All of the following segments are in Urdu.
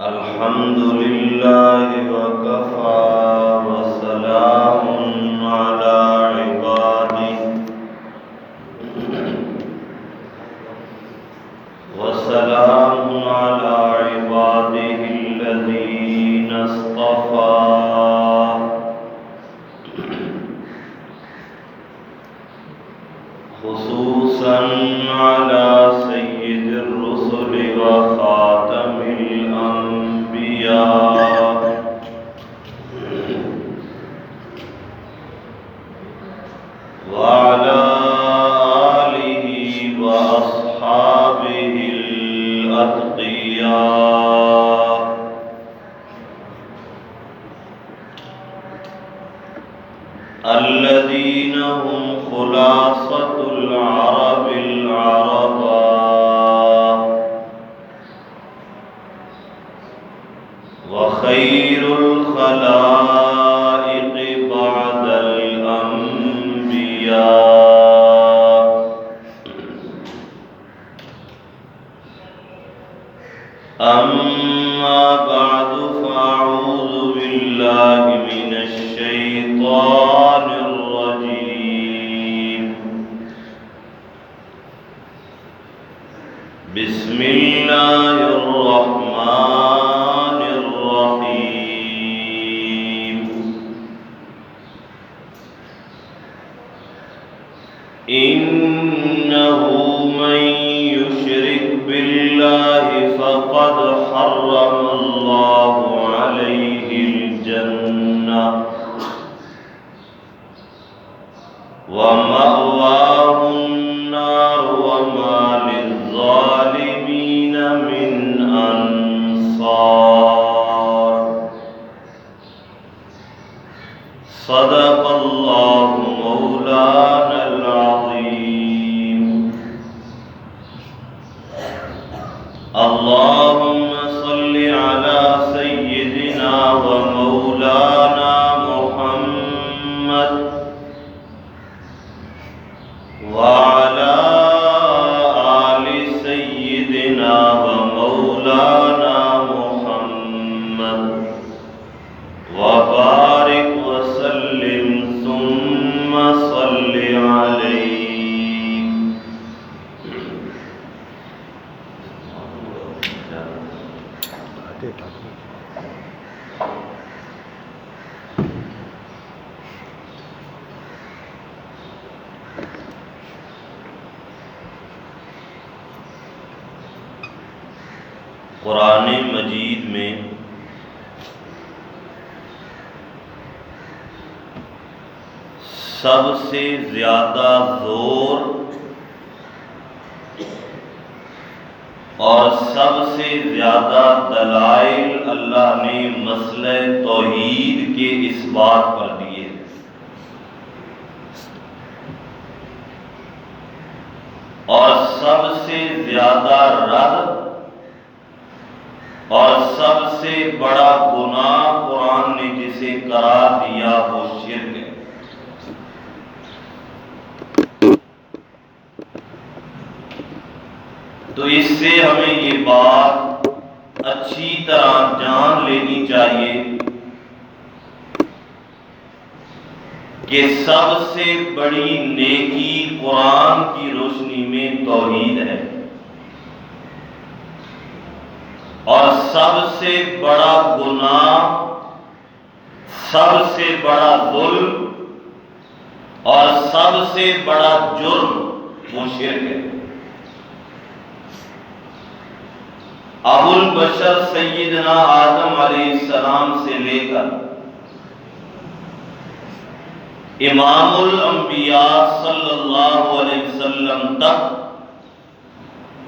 الحمد لله وكفى وسلام على عباده الذين اصطفى خصوصا على سيد الرسل وخاتم الأنبياء وعلى آله وأصحابه الأتقياء الذين هم خلاصة العرب العرباء وخير الخلائق بعد الأنبياء. أما بعد فأعوذ بالله من الشيطان الرجيم. بسم الله الرحمن الرحيم. إنه من يشرك بالله فقد حرم الله عليه الجنة ومأواه النار وما للظالمين من أنصار. صدق الله مولانا العظيم. اللهم صل على سيدنا ومولانا محمد وعلى آل سيدنا ومولانا محمد وبارك وسلم ثم صل عليه. قرآن مجید میں سب سے زیادہ زور اور سب سے زیادہ دلائل اللہ نے مسئلہ توحید کے اس بات پر دیے اور سب سے زیادہ رد اور سب سے بڑا گناہ قرآن نے جسے قرار دیا وہ شرک ہے. تو اس سے ہمیں یہ بات اچھی طرح جان لینی چاہیے کہ سب سے بڑی نیکی قرآن کی روشنی میں توحید ہے اور سب سے بڑا گناہ، سب سے بڑا ظلم اور سب سے بڑا جرم وہ شرک ہے. ابو البشر سیدنا آدم علیہ السلام سے لے کر امام الانبیاء صلی اللہ علیہ وسلم تک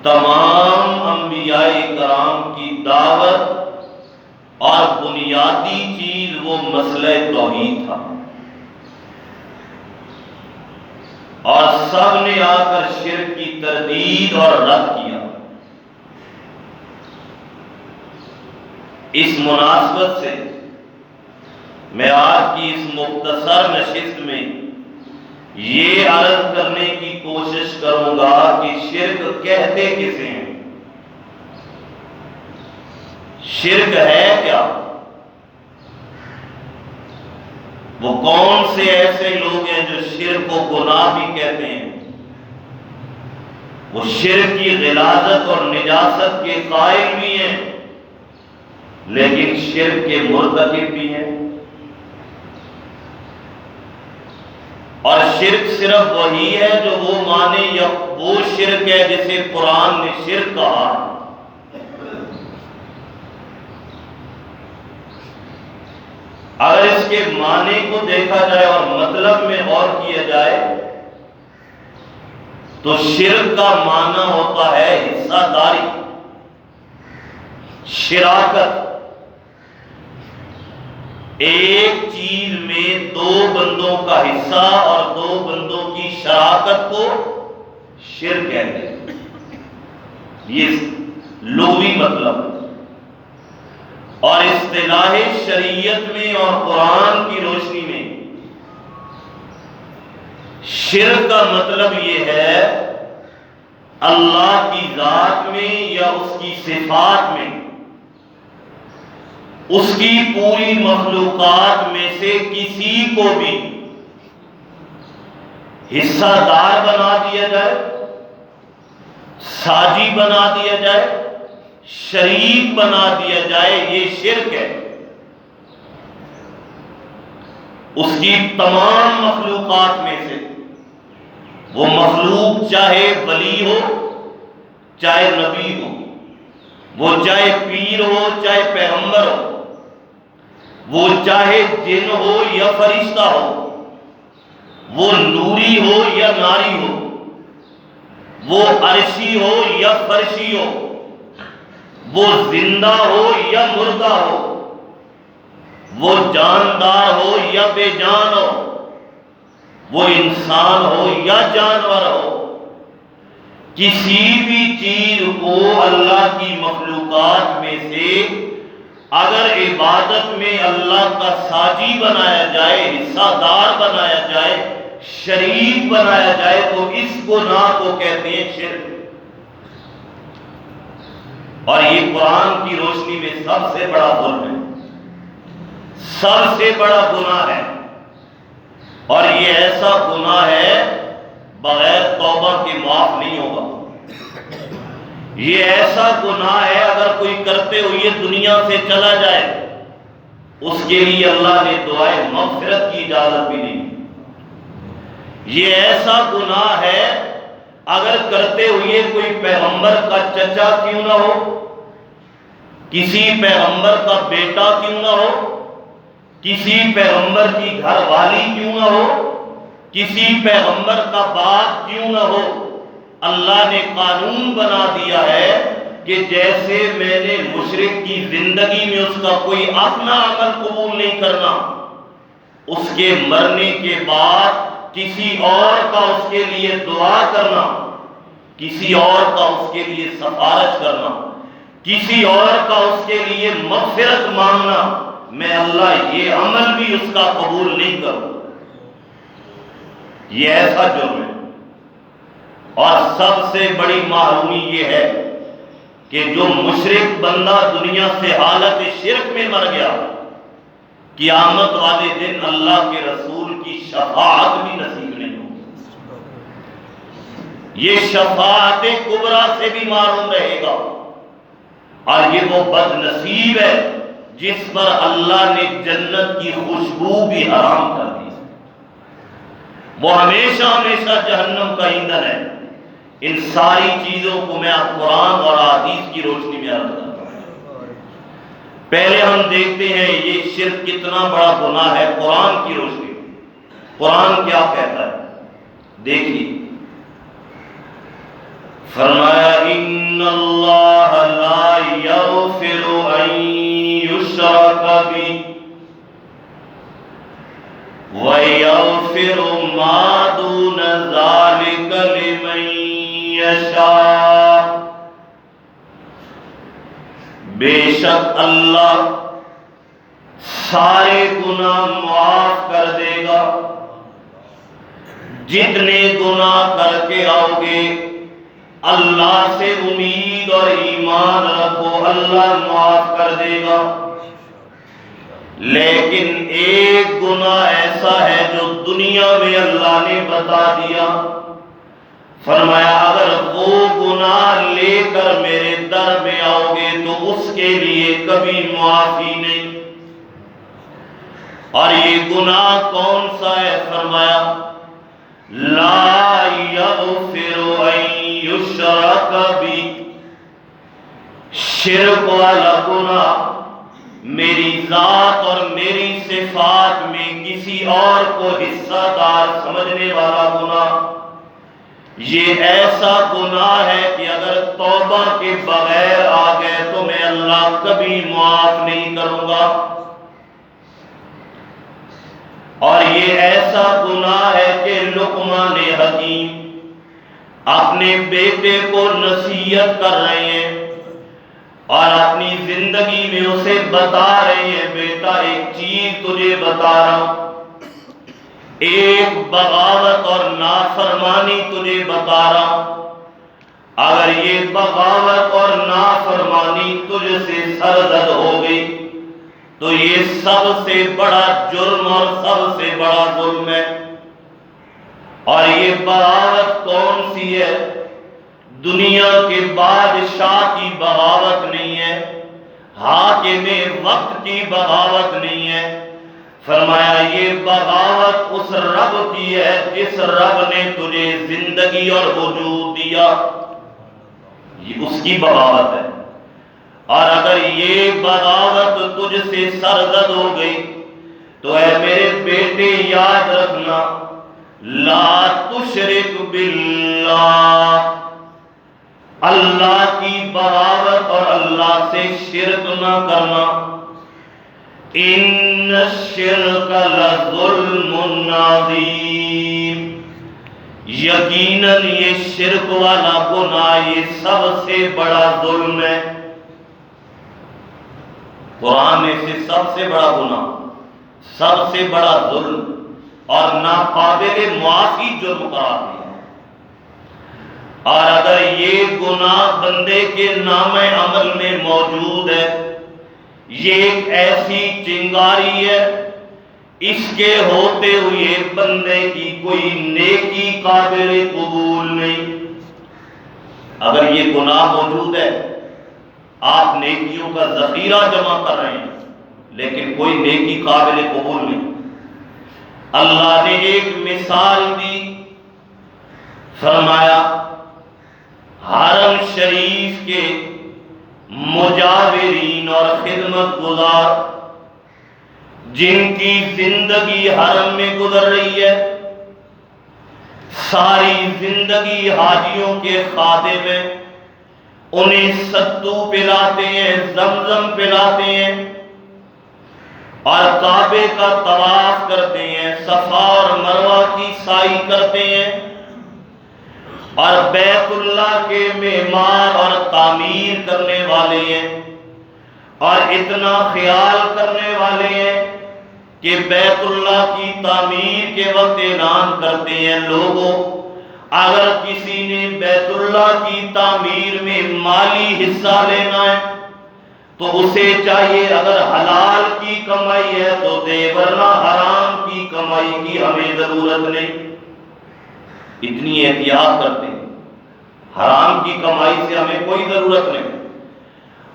تمام انبیاء کرام کی دعوت اور بنیادی چیز وہ مسئلہ توحید تھا اور سب نے آ کر شرک کی تردید اور رد کیا. اس مناسبت سے میں آج کی اس مختصر نشست میں یہ عرض کرنے کی کوشش کروں گا کہ شرک کہتے کسے ہیں. شرک ہے کیا؟ وہ کون سے ایسے لوگ ہیں جو شرک کو گناہ بھی کہتے ہیں؟ وہ شرک کی غلاظت اور نجاست کے قائل بھی ہیں، لیکن شرک کے مرتکب بھی ہیں۔ اور شرک صرف وہی ہے جو وہ مانے، یا وہ شرک ہے جسے قرآن نے شرک کہا؟ اگر اس کے معنی کو دیکھا جائے اور مطلب میں غور کیا جائے تو شرک کا معنی ہوتا ہے حصہ داری، شراکت۔ ایک چیز میں دو بندوں کا حصہ اور دو بندوں کی شراکت کو شرک کہتے ہیں۔ یہ لغوی مطلب۔ اور اصطلاح شریعت میں اور قرآن کی روشنی میں شرک کا مطلب یہ ہے اللہ کی ذات میں یا اس کی صفات میں اس کی پوری مخلوقات میں سے کسی کو بھی حصہ دار بنا دیا جائے، ساجی بنا دیا جائے، شریک بنا دیا جائے، یہ شرک ہے۔ اس کی تمام مخلوقات میں سے وہ مخلوق چاہے ولی ہو چاہے نبی ہو، وہ چاہے پیر ہو چاہے پیغمبر ہو، وہ چاہے جن ہو یا فرشتہ ہو، وہ نوری ہو یا ناری ہو، وہ عرشی ہو یا فرشی ہو، وہ زندہ ہو یا مردہ ہو، وہ جاندار ہو یا بے جان ہو، وہ انسان ہو یا جانور ہو، کسی بھی چیز کو اللہ کی مخلوقات میں سے اگر عبادت میں اللہ کا ساجی بنایا جائے، حصہ دار بنایا جائے، شریک بنایا جائے تو اس گناہ کو کہتے ہیں شرک۔ اور یہ قرآن کی روشنی میں سب سے بڑا ظلم ہے، سب سے بڑا گناہ ہے۔ اور یہ ایسا گناہ ہے بغیر توبہ کے معاف نہیں ہوگا۔ یہ ایسا گناہ ہے اگر کوئی کرتے ہوئے دنیا سے چلا جائے اس کے لیے اللہ نے دعائے مغفرت کی اجازت بھی نہیں۔ یہ ایسا گناہ ہے اگر کرتے ہوئے کوئی پیغمبر کا چچا کیوں نہ ہو، کسی پیغمبر کا بیٹا کیوں نہ ہو، کسی پیغمبر کی گھر والی کیوں نہ ہو، کسی پیغمبر کا باپ کیوں نہ ہو، اللہ نے قانون بنا دیا ہے کہ جیسے میں نے مشرک کی زندگی میں اس کا کوئی اپنا عمل قبول نہیں کرنا، اس کے مرنے کے بعد کسی اور کا اس کے لیے دعا کرنا، کسی اور کا اس کے لیے سفارش کرنا، کسی اور کا اس کے لیے مغفرت مانگنا، میں اللہ یہ عمل بھی اس کا قبول نہیں کروں۔ یہ ایسا جرم ہے۔ اور سب سے بڑی معلومی یہ ہے کہ جو مشرک بندہ دنیا سے حالت شرک میں مر گیا، قیامت والے دن اللہ کے رسول کی شفاعت بھی نصیب نہیں ہوگی۔ یہ شفاعت کبریٰ سے بھی معروم رہے گا۔ اور یہ وہ بد نصیب ہے جس پر اللہ نے جنت کی خوشبو بھی حرام کر دی، وہ ہمیشہ ہمیشہ جہنم کا ایندھن ہے۔ ان ساری چیزوں کو میں آپ قرآن اور حدیث کی روشنی میں عرض کرتا ہوں۔ پہلے ہم دیکھتے ہیں یہ شرک کتنا بڑا گناہ ہے قرآن کی روشنی میں۔ قرآن کیا کہتا ہے دیکھیے، فرمایا ان اللہ لا یغفر ان یشرک بہ ویغفر ما دون ذلک لمن یشاء، بے شک اللہ سارے گناہ معاف کر دے گا، جتنے گناہ کر کے آؤ گے اللہ سے امید اور ایمان رکھو، اللہ معاف کر دے گا۔ لیکن ایک گناہ ایسا ہے جو دنیا میں اللہ نے بتا دیا، فرمایا اگر وہ گناہ لے کر میرے در میں آؤ گے تو اس کے لیے کبھی معافی نہیں۔ اور یہ گناہ کون سا ہے؟ فرمایا لا یغفر ان یشرک بہ، شرک والا گناہ، میری ذات اور میری صفات میں کسی اور کو حصہ دار سمجھنے والا گناہ، یہ ایسا گناہ ہے کہ اگر توبہ کے بغیر آ گئے تو میں اللہ کبھی معاف نہیں کروں گا۔ اور یہ ایسا گناہ ہے کہ لقمان حکیم اپنے بیٹے کو نصیحت کر رہے ہیں اور اپنی زندگی میں اسے بتا رہے ہیں، بیٹا ایک چیز تجھے بتا رہا ہوں، ایک بغاوت اور نافرمانی تجھے بتا رہا ہوں، اگر یہ بغاوت اور نافرمانی تجھ سے سرزد ہو گئی تو یہ سب سے بڑا جرم اور سب سے بڑا ظلم ہے۔ اور یہ بغاوت کون سی ہے؟ دنیا کے بادشاہ کی بغاوت نہیں ہے، حاکم وقت کی بغاوت نہیں ہے، فرمایا یہ بغاوت اس رب کی ہے جس رب نے تجھے زندگی اور وجود دیا، یہ اس کی بغاوت ہے۔ اور اگر یہ بغاوت تجھ سے سرزد ہو گئی تو اے میرے بیٹے یاد رکھنا، لا تشرک باللہ، اللہ کی بغاوت اور اللہ سے شرک نہ کرنا، ان الشرک لظلم عظیم، یقیناً یہ شرک والا گناہ یہ سب سے بڑا ظلم ہے۔ قرآن میں سے سب سے بڑا گناہ، سب سے بڑا ظلم اور ناقابل معافی جرم قرار دیا۔ اور اگر یہ گناہ بندے کے نام عمل میں موجود ہے، یہ ایک ایسی چنگاری ہے، اس کے ہوتے ہوئے بندے کی کوئی نیکی قابل قبول نہیں۔ اگر یہ گناہ موجود ہے، آپ نیکیوں کا ذخیرہ جمع کر رہے ہیں لیکن کوئی نیکی قابل قبول نہیں۔ اللہ نے ایک مثال دی، فرمایا حرم شریف کے مجاورین اور خدمت گزار جن کی زندگی حرم میں گزر رہی ہے، ساری زندگی حاجیوں کے خادم ہیں، انہیں ستو پلاتے ہیں، زمزم پلاتے ہیں اور کعبے کا طواف کرتے ہیں، صفا اور مروہ کی سعی کرتے ہیں اور بیت اللہ کے معمار اور تعمیر کرنے والے ہیں، اور اتنا خیال کرنے والے ہیں کہ بیت اللہ کی تعمیر کے وقت اعلان کرتے ہیں، لوگوں اگر کسی نے بیت اللہ کی تعمیر میں مالی حصہ لینا ہے تو اسے چاہیے اگر حلال کی کمائی ہے تو دے، ورنہ حرام کی کمائی کی ہمیں ضرورت نہیں۔ اتنی احتیاط کرتے ہیں، حرام کی کمائی سے ہمیں کوئی ضرورت نہیں،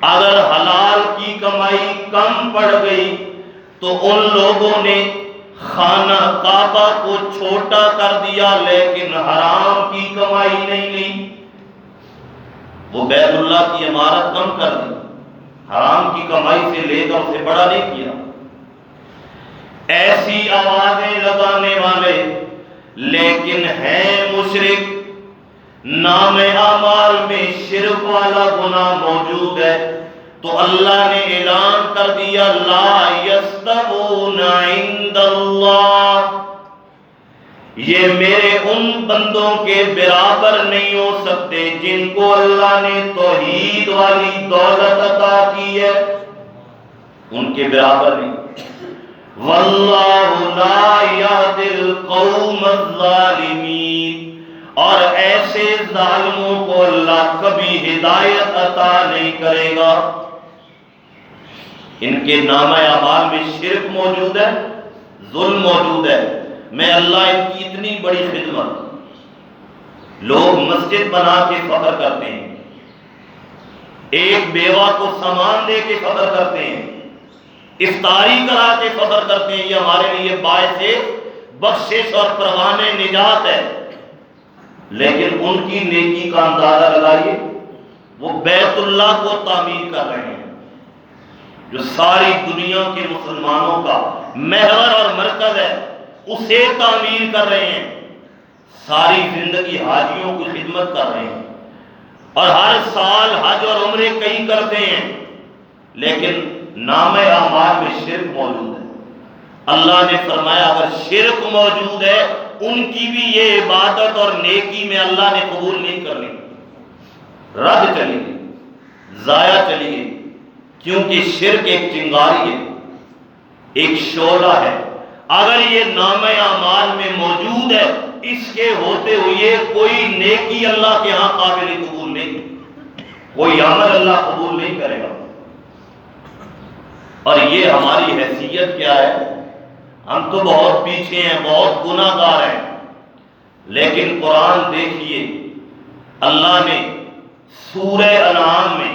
اگر حلال کی کمائی کم پڑ گئی تو ان لوگوں نے خانہ کعبہ کو چھوٹا کر دیا لیکن حرام کی کمائی نہیں لی، وہ بیت اللہ کی عمارت کم کر دی، حرام کی کمائی سے لے کر اسے بڑا نہیں کیا۔ ایسی آوازیں لگانے والے لیکن ہیں مشرک، نام اعمال میں شرک والا گناہ موجود ہے، تو اللہ نے اعلان کر دیا لا یستوون عند اللہ، یہ میرے ان بندوں کے برابر نہیں ہو سکتے جن کو اللہ نے توحید والی دولت عطا کی ہے، ان کے برابر نہیں۔ واللہ لا یہدی القوم الظالمین، اور ایسے ظالموں کو اللہ کبھی ہدایت عطا نہیں کرے گا۔ ان کے نامہ اعمال میں شرک موجود ہے، ظلم موجود ہے۔ میں اللہ ان کی اتنی بڑی خدمت، لوگ مسجد بنا کے فخر کرتے ہیں، ایک بیوہ کو سامان دے کے فخر کرتے ہیں، افطاری کرا کے فخر کرتے ہیں، یہ ہمارے لیے باعث بخشش اور پروان نجات ہے۔ لیکن ان کی نیکی کا اندازہ لگائیے، وہ بیت اللہ کو تعمیر کر رہے ہیں، جو ساری دنیا کے مسلمانوں کا محور اور مرکز ہے، اسے تعمیر کر رہے ہیں، ساری زندگی حاجیوں کی خدمت کر رہے ہیں، اور ہر سال حج اور عمرے کئی کرتے ہیں، لیکن نامہ اعمال میں شرک موجود ہے۔ اللہ نے فرمایا اگر شرک موجود ہے، ان کی بھی یہ عبادت اور نیکی میں اللہ نے قبول نہیں کرنی، رد چلی گئی، ضائع چلی گئی، کیونکہ شرک ایک چنگاری ہے، ایک شعلہ ہے۔ اگر یہ نامہ اعمال میں موجود ہے، اس کے ہوتے ہوئے کوئی نیکی اللہ کے ہاں قابل قبول نہیں، کوئی عمل اللہ قبول نہیں کرے گا۔ اور یہ ہماری حیثیت کیا ہے؟ ہم تو بہت پیچھے ہیں، بہت گناہ گار ہیں، لیکن قرآن دیکھیے، اللہ نے سورہ انعام میں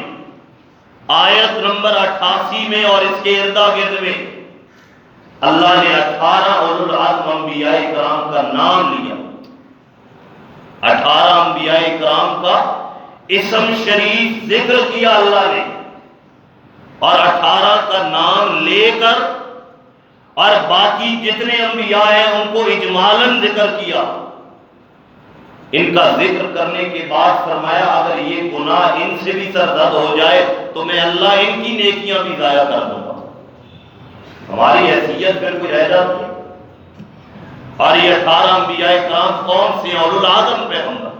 آیت نمبر 88 میں اور اس کے ارد گرد میں اللہ نے 18 اولو العزم انبیاء کرام کا نام لیا، 18 انبیاء کرام کا اسم شریف ذکر کیا اللہ نے، اور 18 کا نام لے کر اور باقی جتنے انبیاء ہیں ان کو اجمالاً ذکر کیا۔ ان کا ذکر کرنے کے بعد فرمایا اگر یہ گناہ ان سے بھی سرزد ہو جائے تو میں اللہ ان کی نیکیاں بھی ضائع کر دوں گا۔ ہماری حیثیت پھر کوئی رہ جاتی ہے۔ اور یہ 18 انبیاء کرام کون سے ہیں؟ اولو العزم پیغمبر،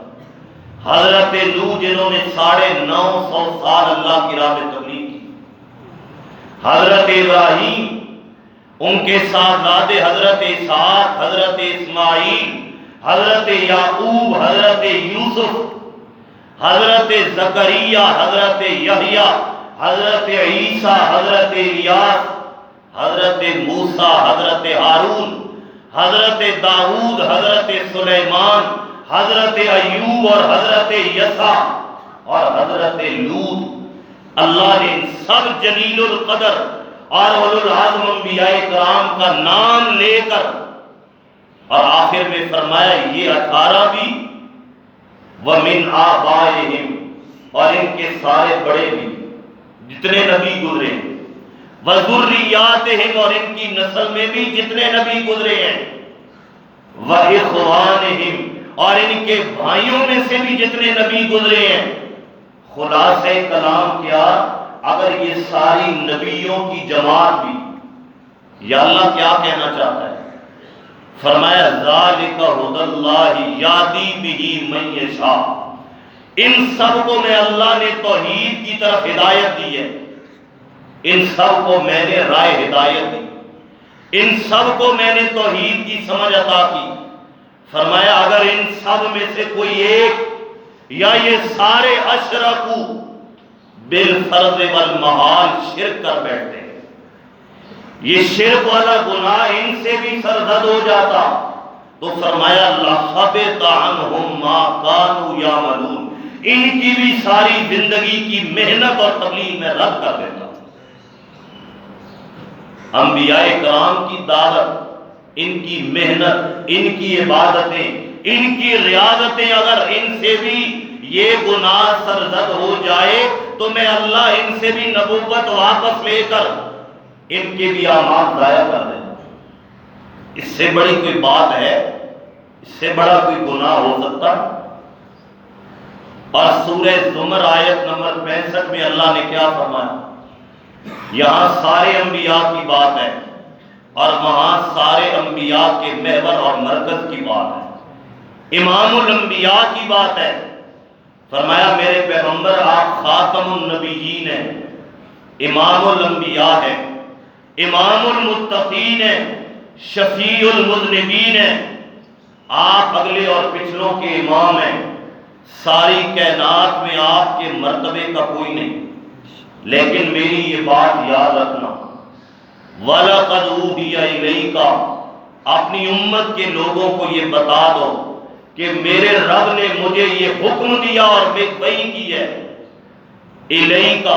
حضرت نوح جنہوں نے 950 سال اللہ کی راہ میں تبلیغ کی، حضرت ابراہیم، ان کے صاحبزادے حضرت اسحاق، حضرت اسماعیل، حضرت یعقوب، حضرت یوسف، حضرت زکریا، حضرت یحییٰ، حضرت عیسیٰ، حضرت الیاس، حضرت موسیٰ، حضرت ہارون، حضرت داؤد، حضرت سلیمان، حضرت ایوب اور حضرت یسع اور حضرت لوط۔ اللہ نے ان سب جلیل القدر اور اولو العزم انبیاء کرام کا نام لے کر اور آخر میں فرمایا یہ 18 بھی وَمِنْ آبَائِهِمْ، اور ان کے سارے بڑے بھی جتنے نبی گزرے ہیں، وَذُرِّيَّاتِهِمْ، اور ان کی نسل میں بھی جتنے نبی گزرے ہیں، وَإِخْوَانِهِمْ، اور ان کے بھائیوں میں سے بھی جتنے نبی گزرے ہیں۔ خلاصہ کلام کیا؟ اگر یہ ساری نبیوں کی جماعت بھی، یا اللہ کیا کہنا چاہتا ہے؟ فرمایا ذَلِكَ هُدَى اللَّهِ يَهْدِي بِهِ مَن يَشَاءُ، ان سب کو میں اللہ نے توحید کی طرف ہدایت دی ہے، ان سب کو میں نے رائے ہدایت دی، ان سب کو میں نے توحید کی سمجھ عطا کی۔ فرمایا اگر ان سب میں سے کوئی ایک یا یہ سارے اشرکو بالفرض والمحال شرک کر بیٹھتے ہیں، یہ شرک والا گناہ ان سے بھی سرزد ہو جاتا، تو فرمایا لَحَبِطَ عَنْهُمْ مَا كَانُوا يَعْمَلُونَ، ان کی بھی ساری زندگی کی محنت اور تبلیغ میں رد کر دیتا۔ انبیاء کرام کی دعوت، ان کی محنت، ان کی عبادتیں، ان کی ریاضتیں اگر ان سے بھی یہ گناہ سرزد ہو جائے تو میں اللہ ان سے بھی نبوت واپس لے کر ان کے بھی اعمال ضائع کر دیں۔ اس سے بڑی کوئی بات ہے؟ اس سے بڑا کوئی گناہ ہو سکتا؟ اور سورہ زمر آیت نمبر 65 میں اللہ نے کیا فرمایا؟ یہاں سارے انبیاء کی بات ہے اور وہاں سارے انبیاء کے محور اور مرکز کی بات ہے، امام الانبیاء کی بات ہے۔ فرمایا میرے پیغمبر آپ خاتم النبیین ہیں، امام الانبیاء ہیں، امام المتقین ہیں، شفیع المذنبین ہیں، آپ اگلے اور پچھلوں کے امام ہیں، ساری کائنات میں آپ کے مرتبے کا کوئی نہیں، لیکن میری یہ بات یاد رکھنا، وَلَقَدْ أُوحِيَ إِلَيْكَ، اپنی امت کے لوگوں کو یہ بتا دو کہ میرے رب نے مجھے یہ حکم دیا اور میں وحی کی ہے، إِلَيْكَ،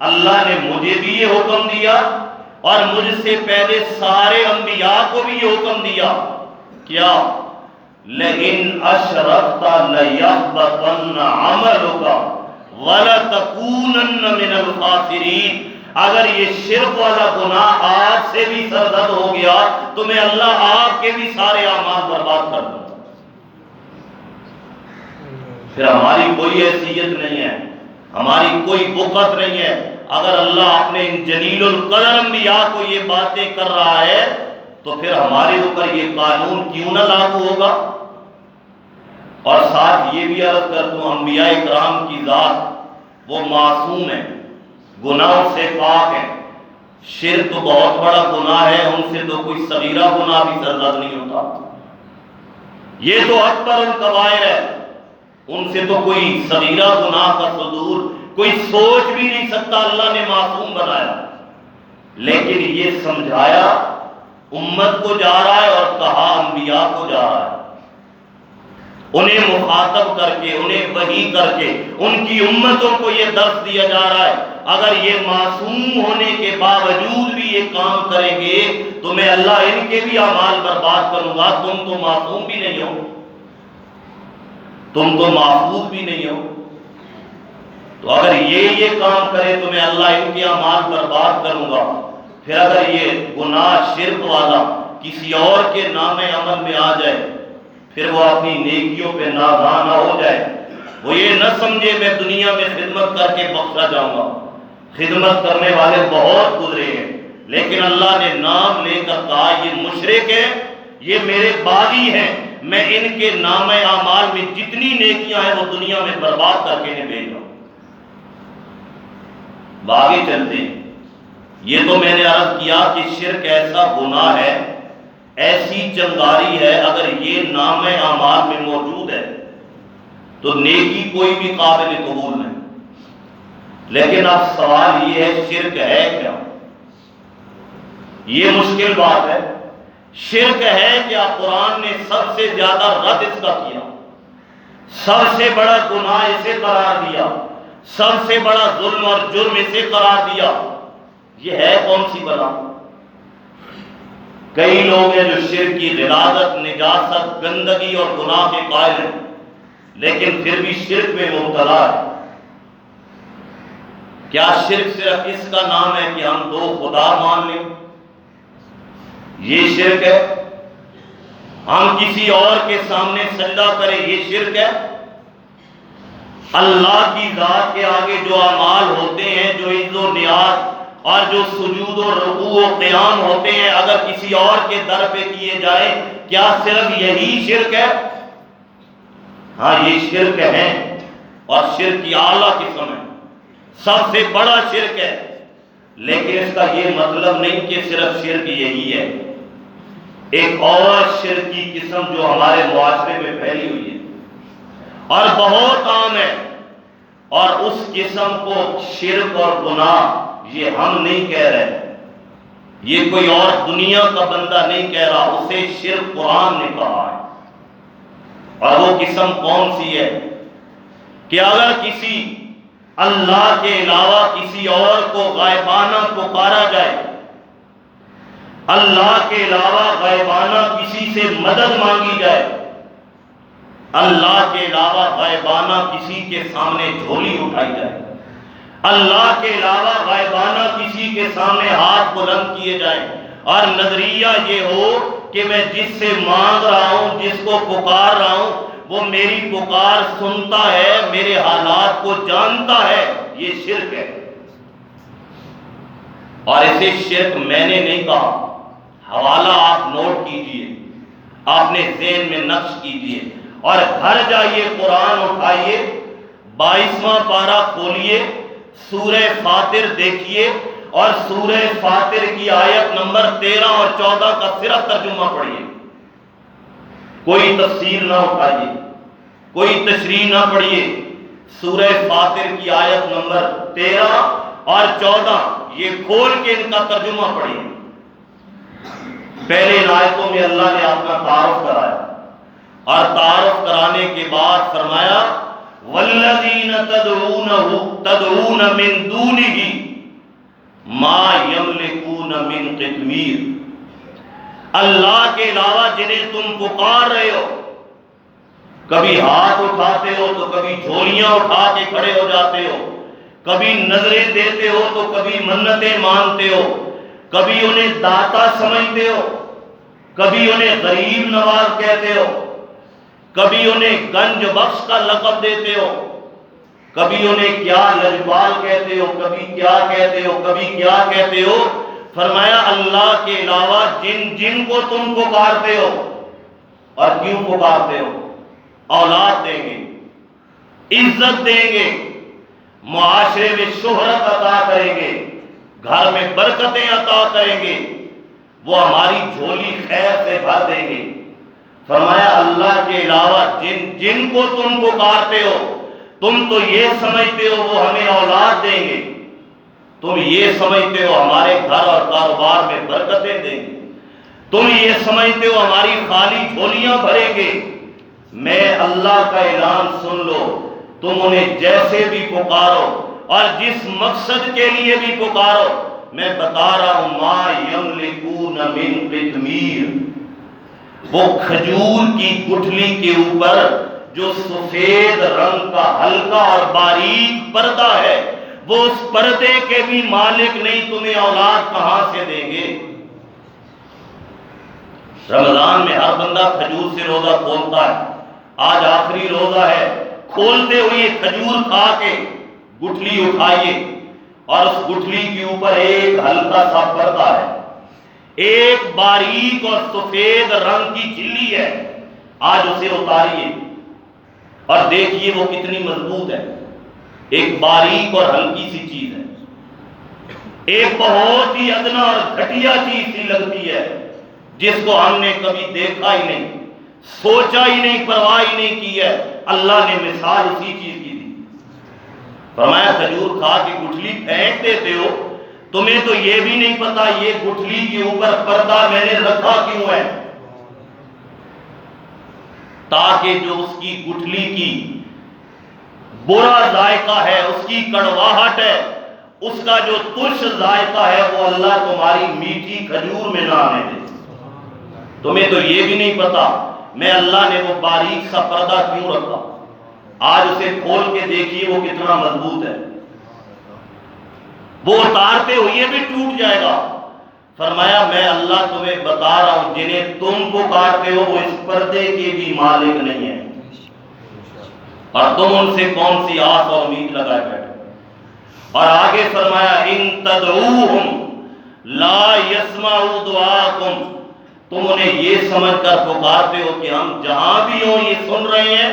اللہ نے مجھے بھی یہ حکم دیا اور مجھ سے پہلے سارے انبیاء کو بھی یہ حکم دیا، کیا؟ لَإِنْ أَشْرَكْتَ لَيَحْبَطَنَّ عَمَلُكَ وَلَتَكُونَنَّ مِنَ الْخَاسِرِينَ، اگر یہ شرک والا گناہ آج سے بھی سرزد ہو گیا تو میں اللہ آپ کے بھی سارے اعمال برباد کر دوں، پھر ہماری کوئی حیثیت نہیں ہے، ہماری کوئی وقت نہیں ہے۔ اگر اللہ اپنے ان جلیل القدر انبیاء کو یہ باتیں کر رہا ہے تو پھر ہمارے اوپر یہ قانون کیوں نہ لاگو ہوگا؟ اور ساتھ یہ بھی عرض کر دوں، انبیاء اکرام کی ذات وہ معصوم ہیں، گناہوں سے پاک ہیں، شرک تو بہت بڑا گناہ ہے، ان سے تو کوئی صغیرہ گناہ بھی سرزد نہیں ہوتا، یہ تو اکبر الکبائر ہے، ان سے تو کوئی صغیرہ گناہ کا صدور کوئی سوچ بھی نہیں سکتا، اللہ نے معصوم بنایا، لیکن یہ سمجھایا امت کو جا رہا ہے اور کہا انبیاء کو جا رہا ہے، انہیں مخاطب کر کے، انہیں وحی کر کے ان کی امتوں کو یہ درس دیا جا رہا ہے، اگر یہ معصوم ہونے کے باوجود بھی یہ کام کریں گے تو میں اللہ ان کے بھی اعمال برباد کروں گا، تم تو معصوم بھی نہیں ہو، تم تو محفوظ بھی نہیں ہو، تو اگر یہ کام کرے تو میں اللہ ان کے اعمال برباد کروں گا۔ پھر اگر یہ گناہ شرک والا کسی اور کے نام عمل میں آ جائے، پھر وہ اپنی نیکیوں پہ نازاں نہ ہو جائے، وہ یہ نہ سمجھے میں دنیا میں خدمت کر کے بخشا جاؤں گا، خدمت کرنے والے بہت گزرے ہیں، لیکن اللہ نے نام لے کر کہا یہ مشرک ہیں، یہ میرے باغی ہیں، میں ان کے نام اعمال میں جتنی نیکیاں ہیں وہ دنیا میں برباد کر کے انہیں بھیج رہا ہوں۔ آگے چلتے ہیں، یہ تو میں نے عرض کیا کہ شرک ایسا گناہ ہے، ایسی چنگاری ہے، اگر یہ نام اعمال میں موجود ہے تو نیکی کوئی بھی قابل قبول نہیں، لیکن اب سوال یہ ہے شرک ہے کیا؟ یہ مشکل بات ہے، شرک ہے کیا؟ قرآن نے سب سے زیادہ رد اس کا کیا، سب سے بڑا گناہ اسے قرار دیا، سب سے بڑا ظلم اور جرم اسے قرار دیا، یہ ہے کون سی بلا؟ کئی لوگ ہیں جو شرک کی غلاظت، نجاست، گندگی اور گناہ کے قائل ہیں، لیکن پھر بھی شرک میں مبتلا ہے۔ کیا شرک صرف اس کا نام ہے کہ ہم دو خدا مان لیں؟ یہ شرک ہے؟ ہم کسی اور کے سامنے سجدہ کریں، یہ شرک ہے؟ اللہ کی ذات کے آگے جو اعمال ہوتے ہیں، جو عز و نیاز اور جو سجود و رکوع و قیام ہوتے ہیں، اگر کسی اور کے در پہ کیے جائیں، کیا صرف یہی شرک ہے؟ ہاں یہ شرک ہے، اور شرک کی اعلیٰ قسم ہے، سب سے بڑا شرک ہے، لیکن اس کا یہ مطلب نہیں کہ صرف شرک یہی ہے۔ ایک اور شرک کی قسم جو ہمارے معاشرے میں پھیلی ہوئی ہے اور بہت عام ہے، اور اس قسم کو شرک اور گناہ یہ ہم نہیں کہہ رہے، یہ کوئی اور دنیا کا بندہ نہیں کہہ رہا، اسے شرک قرآن نے کہا ہے۔ اور وہ قسم کون سی ہے؟ کہ اگر کسی اللہ کے علاوہ کسی اور کو غائبانہ پکارا جائے، اللہ کے علاوہ غائبانہ کسی سے مدد مانگی جائے، اللہ کے علاوہ غائبانہ کسی کے سامنے جھولی اٹھائی جائے، اللہ کے علاوہ غائبانہ کسی کے سامنے ہاتھ بلند کیے جائیں، اور نظریہ یہ ہو کہ میں جس سے مانگ رہا ہوں، جس کو پکار رہا ہوں، وہ میری پکار سنتا ہے، میرے حالات کو جانتا ہے، یہ شرک ہے۔ اور اسے شرک میں نے نہیں کہا، حوالہ آپ نوٹ کیجئے، آپ نے ذہن میں نقش کیجئے، اور گھر جائیے، قرآن اٹھائیے، 22واں پارہ کھولیے، سورہ فاطر دیکھیے، اور سورہ فاطر کی آیت نمبر 13 اور 14 کا صرف ترجمہ پڑھیے۔ کوئی تفسیر نہ اٹھائیے، کوئی تشریح نہ پڑھیے، سورہ فاطر کی آیت نمبر 13 اور 14 یہ کھول کے ان کا ترجمہ پڑھیے۔ پہلے ان آیتوں میں اللہ نے اپنا تعارف کرایا، اور تعارف کرانے کے بعد فرمایا والذین تدعون من دونہ ما یملکون من قطمیر، اللہ کے علاوہ جنہیں تم پکار رہے ہو، کبھی ہاتھ اٹھاتے ہو تو کبھی جھولیاں اٹھا کے کھڑے ہو جاتے ہو، کبھی نظریں دیتے ہو تو کبھی منتیں مانتے ہو، کبھی انہیں داتا سمجھتے ہو، کبھی انہیں غریب نواز کہتے ہو، کبھی انہیں گنج بخش کا لقب دیتے ہو، کبھی انہیں کیا لجپال کہتے ہو، کبھی کیا کہتے ہو، کبھی کیا کہتے ہو۔ فرمایا اللہ کے علاوہ جن کو تم پکارتے ہو، اور کیوں پکارتے ہو؟ اولاد دیں گے، عزت دیں گے، معاشرے میں شہرت عطا کریں گے، گھر میں برکتیں عطا کریں گے، وہ ہماری جھولی خیر سے بھر دیں گے۔ فرمایا اللہ کے علاوہ جن کو تم پکارتے ہو، تم تو یہ سمجھتے ہو وہ ہمیں اولاد دیں گے، تم یہ سمجھتے ہو ہمارے گھر اور کاروبار میں برکتیں دیں گے، تم یہ سمجھتے ہو ہماری خالی جھولیاں بھریں گے۔ میں اللہ کا اعلان سن لو، تم انہیں جیسے بھی پکارو اور جس مقصد کے لیے بھی پکارو، میں بتا رہا ہوں ما یملکون من قطمیر، وہ کھجور کی گٹھلی کے اوپر جو سفید رنگ کا ہلکا اور باریک پردہ ہے، وہ اس پردے کے بھی مالک نہیں، تمہیں اولاد کہاں سے دیں گے؟ رمضان میں ہر بندہ کھجور سے روزہ کھولتا ہے، آج آخری روزہ ہے، کھولتے ہوئے کھجور کھا کے گٹھلی اٹھائیے، اور اس گٹھلی کے اوپر ایک ہلکا سا پردہ ہے، ایک باریک اور سفید رنگ کی جھلی ہے، آج اسے اتاریے اور دیکھیے وہ کتنی مضبوط ہے۔ ایک باریک اور ہلکی سی چیز ہے، ایک بہت ہی ادنا اور گھٹیا چیز سی لگتی ہے، جس کو ہم نے کبھی دیکھا ہی نہیں، سوچا ہی نہیں، پرواہ ہی نہیں کی ہے۔ اللہ نے مثال اسی چیز کی دی، فرمایا کھجور کھا کے گٹھلی پھینک دیتے ہو، تمہیں تو یہ بھی نہیں پتا یہ گٹھلی کے اوپر پردہ میں نے رکھا کیوں ہے، تاکہ جو اس کی گٹھلی کی برا ذائقہ ہے، اس کی کڑواہٹ ہے، اس کا جو ترش ذائقہ ہے، وہ اللہ تمہاری میٹھی کھجور میں نہ آنے دے۔ تمہیں تو یہ بھی نہیں پتا میں اللہ نے وہ باریک سا پردہ کیوں رکھا، آج اسے کھول کے دیکھیے وہ کتنا مضبوط ہے، وہ اتارتے ہوئے بھی ٹوٹ جائے گا۔ فرمایا میں اللہ تمہیں بتا رہا ہوں جنہیں تم پکارتے ہو وہ اس پردے کے بھی مالک نہیں ہیں، اور تم ان سے کون سی آس اور امید لگائے بیٹھے۔ اور آگے فرمایا ان تدعوہم لا يسمعوا دعاءکم، تم انہیں یہ سمجھ کر پکارتے ہو کہ ہم جہاں بھی ہوں یہ سن رہے ہیں،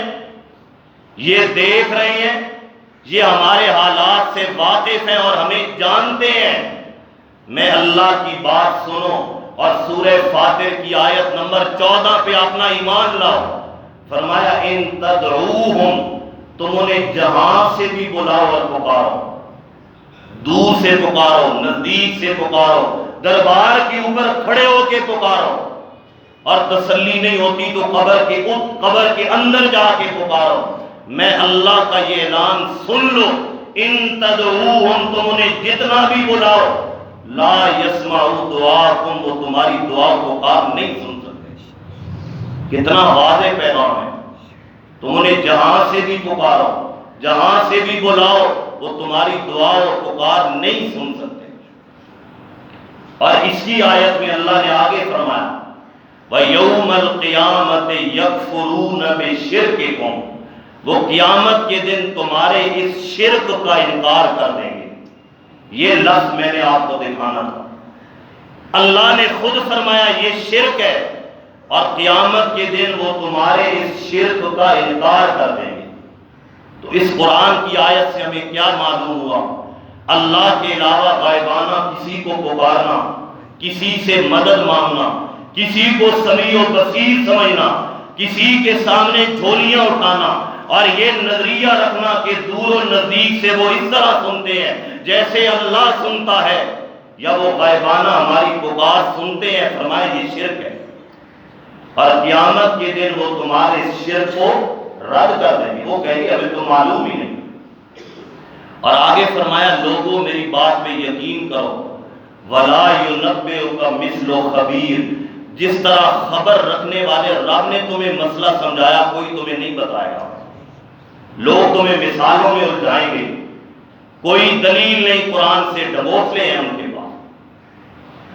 یہ دیکھ رہے ہیں، یہ ہمارے حالات سے واقف ہیں اور ہمیں جانتے ہیں۔ میں اللہ کی بات سنو اور سورہ فاطر کی آیت نمبر 14 پہ اپنا ایمان لاؤ۔ فرمایا ان تدعوہم، تم انہیں جہاں سے بھی بلاؤ اور پکارو، دور سے پکارو، نزدیک سے پکارو، دربار کے اوپر کھڑے ہو کے پکارو، اور تسلی نہیں ہوتی تو قبر کے اندر جا کے پکارو۔ میں اللہ کا یہ اعلان سن لو، ان تدعوہم، تم انہیں جتنا بھی بلاؤ، لا یسمعوا دعاکم، وہ تمہاری دعا پکار نہیں سن سکتے۔ کتنا واضح پیغام ہے، تم انہیں جہاں سے بھی پکارو، جہاں سے بھی بلاؤ، وہ تمہاری دعا و پکار نہیں سن سکتے۔ اور اس کی آیت میں اللہ نے آگے فرمایا وَيَوْمَ الْقِيَامَةِ يَكْفُرُونَ بِشِرْكِكُمْ، وہ قیامت کے دن تمہارے اس شرک کا انکار کر دیں گے۔ یہ لفظ میں نے آپ کو دکھانا تھا، اللہ نے خود فرمایا یہ شرک ہے، اور قیامت کے دن وہ تمہارے اس شرک کا انکار کر دیں گے۔ تو اس قرآن کی آیت سے ہمیں کیا معلوم ہوا؟ اللہ کے علاوہ غائبانہ کسی کو پکارنا، کسی سے مدد مانگنا، کسی کو سمیع و بصیر سمجھنا، کسی کے سامنے جھولیاں اٹھانا اور یہ نظریہ رکھنا کہ دور و نزدیک سے وہ اس طرح سنتے ہیں جیسے اللہ سنتا ہے یا وہ غائبانہ ہماری پکار سنتے ہیں، فرمایا یہ شرک ہے، اور قیامت کے دن وہ تمہارے شرک کو رد کر دیں گے، وہ کہیں گے ہمیں تو معلوم ہی نہیں۔ اور آگے فرمایا لوگوں میری بات پہ یقین کرو، وَلَا يُنَبِّئُكَ مِثْلُ خَبِيرٍ، جس طرح خبر رکھنے والے رب نے تمہیں مسئلہ سمجھایا کوئی تمہیں نہیں بتائے گا، لوگ تمہیں مثالوں میں الجھائیں گے، کوئی دلیل نہیں، قرآن سے ڈبوسلے ہیں ان کے پاس۔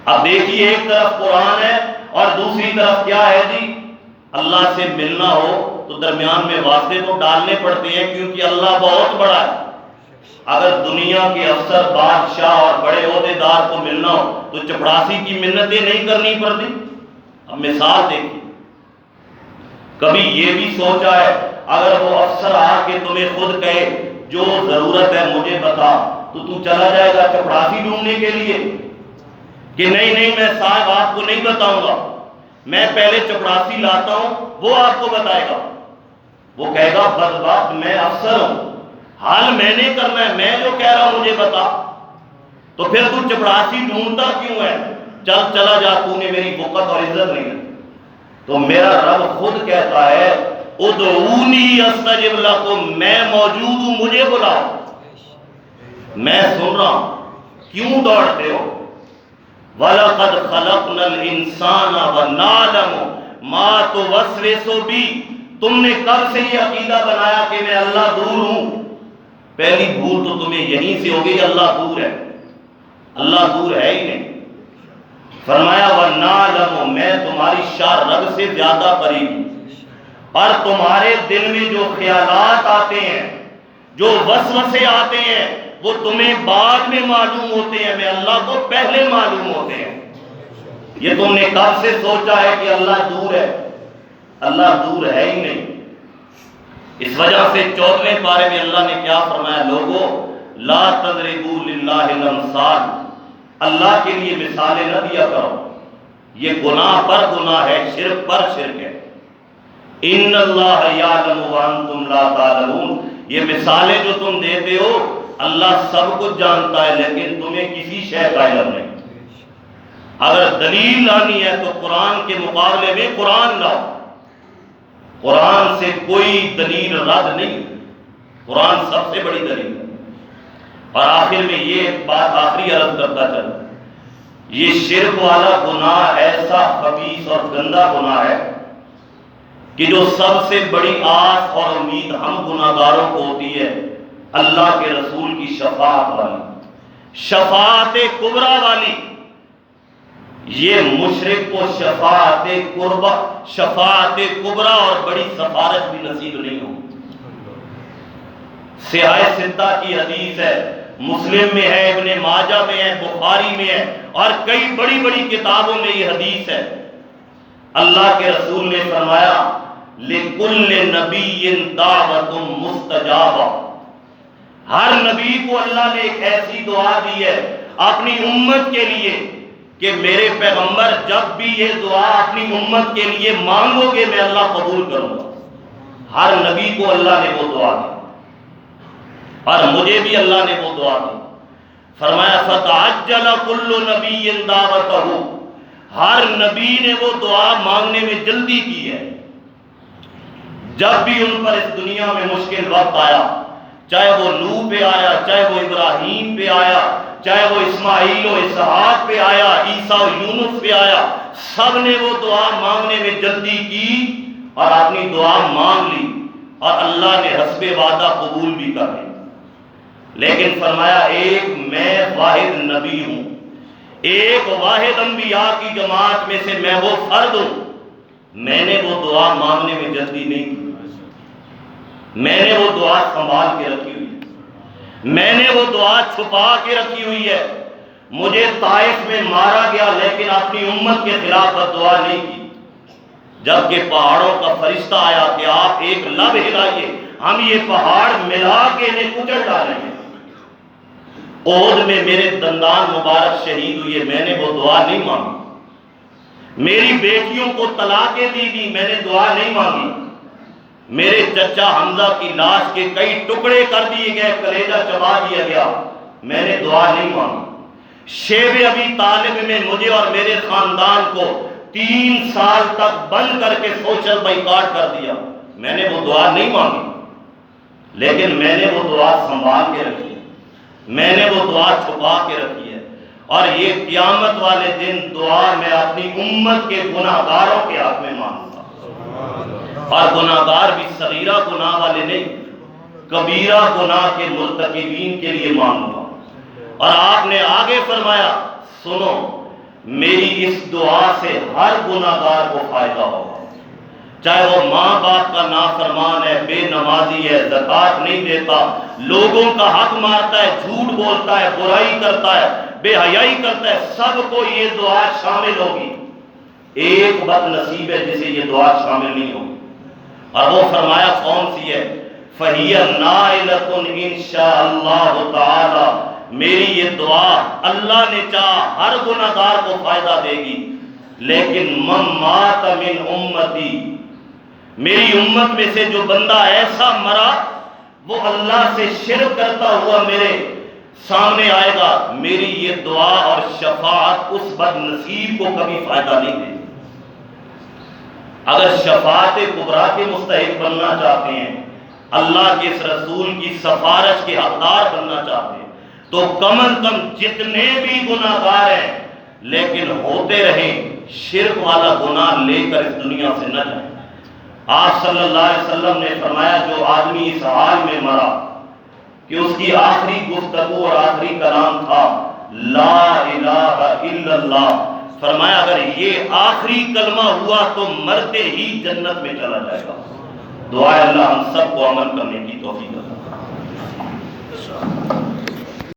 اب دیکھیے ایک طرف قرآن ہے اور دوسری طرف کیا ہے جی، اللہ سے ملنا ہو تو درمیان میں واسطے تو ڈالنے پڑتے ہیں کیونکہ اللہ بہت بڑا ہے۔ اگر دنیا کے افسر بادشاہ اور بڑے عہدیدار کو ملنا ہو تو چپڑاسی کی منتیں نہیں کرنی پڑتی۔ اب مثال دیکھیے، کبھی یہ بھی سوچا ہے اگر وہ افسر آ کے تمہیں خود کہے جو ضرورت ہے مجھے بتا، تو چلا جائے گا چپڑاسی ڈھونڈنے کے لیے کہ نہیں میں صاحب آپ کو نہیں بتاؤں گا، میں پہلے چپڑاسی لاتا ہوں وہ آپ کو بتائے گا؟ وہ کہے گا بدبخت میں افسر ہوں، حال میں نے کرنا ہے، میں جو کہہ رہا ہوں مجھے بتا۔ تو پھر تو چپڑاسی ڈھونڈتا کیوں ہے؟ چلا جا، تو نے میری وقت اور عزت نہیں ہے۔ تو میرا رب خود کہتا ہے ادعونی استجب لکم، میں موجود ہوں مجھے بلاؤ، میں سن رہا ہوں، کیوں دوڑتے ہو؟ وَلَقَدْ خَلَقْنَا الْإِنسَانَ وَنَعْلَمُ مَا تُوَسْوِسُ بِهِ، تم نے کب سے یہ عقیدہ بنایا کہ میں اللہ دور ہوں؟ پہلی بھول تو تمہیں یہیں سے ہو گئی، اللہ دور ہے، اللہ دور ہے ہی نہیں۔ فرمایا وَنَعْلَمُ، میں تمہاری شاہ رگ سے زیادہ قریب ہوں، اور تمہارے دل میں جو خیالات آتے ہیں، جو وسوسے آتے ہیں، وہ تمہیں بعد میں معلوم ہوتے ہیں، میں اللہ کو پہلے معلوم ہوتے ہیں۔ یہ تم نے کب سے سوچا ہے کہ اللہ دور ہے؟ اللہ دور ہے ہی نہیں۔ اس وجہ سے 14ویں پارے میں اللہ نے کیا فرمایا؟ لوگوں لا تضربوا للہ الامثال، اللہ کے لیے مثالیں نہ دیا کرو، یہ گناہ پر گناہ ہے، شرک پر شرک ہے۔ ان اللہ یعلم وانتم لا تعلمون، یہ مثالیں جو تم دیتے ہو اللہ سب کچھ جانتا ہے لیکن تمہیں کسی شے کا علم نہیں۔ اگر دلیل لانی ہے تو قرآن کے مقابلے میں قرآن لاؤ، قرآن سے کوئی دلیل رد نہیں، قرآن سب سے بڑی دلیل ہے۔ اور آخر میں یہ بات آخری عرض کرتا چلا، یہ شرک والا گناہ ایسا خبیث اور گندا گناہ ہے کہ جو سب سے بڑی آس اور امید ہم گناہ گاروں کو ہوتی ہے اللہ کے رسول کی شفاعت والی، شفاعت کبریٰ والی۔ یہ مشرک کو شفاعت کبریٰ اور بڑی سفارش بھی نصیب نہیں ہوگی۔ صحاح ستہ کی حدیث ہے، مسلم میں ہے، ابن ماجہ میں ہے، بخاری میں ہے، اور کئی بڑی بڑی کتابوں میں یہ حدیث ہے۔ اللہ کے رسول نے فرمایا لِكُلِّ نَبِيٍّ دَعْوَةٌ مُسْتَجَابَةٌ، ہر نبی کو اللہ نے ایک ایسی دعا دی ہے اپنی امت کے لیے کہ میرے پیغمبر جب بھی یہ دعا اپنی امت کے لیے مانگو گے میں اللہ قبول کروں گا۔ ہر نبی کو اللہ نے وہ دعا دی اور مجھے بھی اللہ نے وہ دعا دی۔ فرمایا فَتَعَجَّلَ كُلُّ نَبِيٍّ دَعْوَتَهُ، ہر نبی نے وہ دعا مانگنے میں جلدی کی ہے۔ جب بھی ان پر اس دنیا میں مشکل وقت آیا، چاہے وہ نوح پہ آیا، چاہے وہ ابراہیم پہ آیا، چاہے وہ اسماعیل و اسحاق پہ آیا، عیسیٰ و یونس پہ آیا، سب نے وہ دعا مانگنے میں جلدی کی اور اپنی دعا مانگ لی اور اللہ نے حسب وعدہ قبول بھی کر لی۔ لیکن فرمایا ایک میں واحد نبی ہوں، ایک واحد انبیاء کی جماعت میں سے میں وہ فرد ہوں، میں نے وہ دعا مانگنے میں جلدی نہیں کی، میں نے وہ دعا سنبھال کے رکھی ہوئی ہے، میں نے وہ دعا چھپا کے رکھی ہوئی ہے۔ مجھے طائف میں مارا گیا لیکن اپنی امت کے خلاف بددعا نہیں کی، جبکہ پہاڑوں کا فرشتہ آیا کہ آپ ایک لب ہلائیے ہم یہ پہاڑ ملا کے انہیں کچل ڈالیں گے۔ احد میں میرے دندان مبارک شہید ہوئے، میں نے وہ دعا نہیں مانگی۔ میری بیٹیوں کو طلاقیں دی گئی، میں نے دعا نہیں مانگی۔ میرے چچا حمزہ کی لاش کے کئی ٹکڑے کر دیے گئے، کلیجہ چبا دیا گیا، میں نے دعا نہیں مانگی۔ شیب ابی طالب میں مجھے اور میرے خاندان کو 3 سال تک بند کر کے سوشل بائیکاٹ کر دیا، میں نے وہ دعا نہیں مانگی، لیکن میں نے وہ دعا سنبھال کے رکھی ہے، میں نے وہ دعا چھپا کے رکھی ہے۔ اور یہ قیامت والے دن دعا میں اپنی امت کے گناہ گاروں کے حق میں مانگوں گا، اور گناہ گار بھی صغیرہ گناہ والے نہیں، کبیرہ گناہ کے مرتکبین کے لیے مانگوں گا۔ اور آپ نے آگے فرمایا، سنو میری اس دعا سے ہر گناہ گار کو فائدہ ہوگا، چاہے وہ ماں باپ کا نافرمان ہے، بے نمازی ہے، زکوٰۃ نہیں دیتا، لوگوں کا حق مارتا ہے، جھوٹ بولتا ہے، برائی کرتا ہے، بے حیائی کرتا ہے، سب کو یہ دعا شامل ہوگی۔ ایک بد نصیب ہے جسے یہ دعا شامل نہیں ہوگی، اور وہ فرمایا کون سی ہے؟ فَهِيَ نَائِلَةٌ إِن شَاءَ اللَّهُ تَعَالَى، میری یہ دعا اللہ نے چاہا ہر گناہ گار کو فائدہ دے گی، لیکن مَن مَاتَ مِنْ أُمَّتِي، میری امت میں سے جو بندہ ایسا مرا وہ اللہ سے شرک کرتا ہوا میرے سامنے آئے گا، میری یہ دعا اور شفاعت اس بد نصیب کو کبھی فائدہ نہیں دے گی۔ اگر شفاعت کبریٰ کے مستحق بننا چاہتے ہیں، اللہ کے اس رسول کی سفارش کے حقدار بننا چاہتے ہیں، تو کم از کم جتنے بھی گناہ گار ہیں لیکن ہوتے رہیں، شرک والا گناہ لے کر اس دنیا سے نہ جائیں۔ آپ صلی اللہ علیہ وسلم نے فرمایا جو آدمی اس حال میں مرا کہ اس کی آخری گفتگو اور آخری کلام تھا لا الہ الا اللہ، فرمایا اگر یہ آخری کلمہ ہوا تو مرتے ہی جنت میں چلا جائے گا۔ دعا اللہ ہم سب کو عمل کرنے کی توفیق عطا فرمائے۔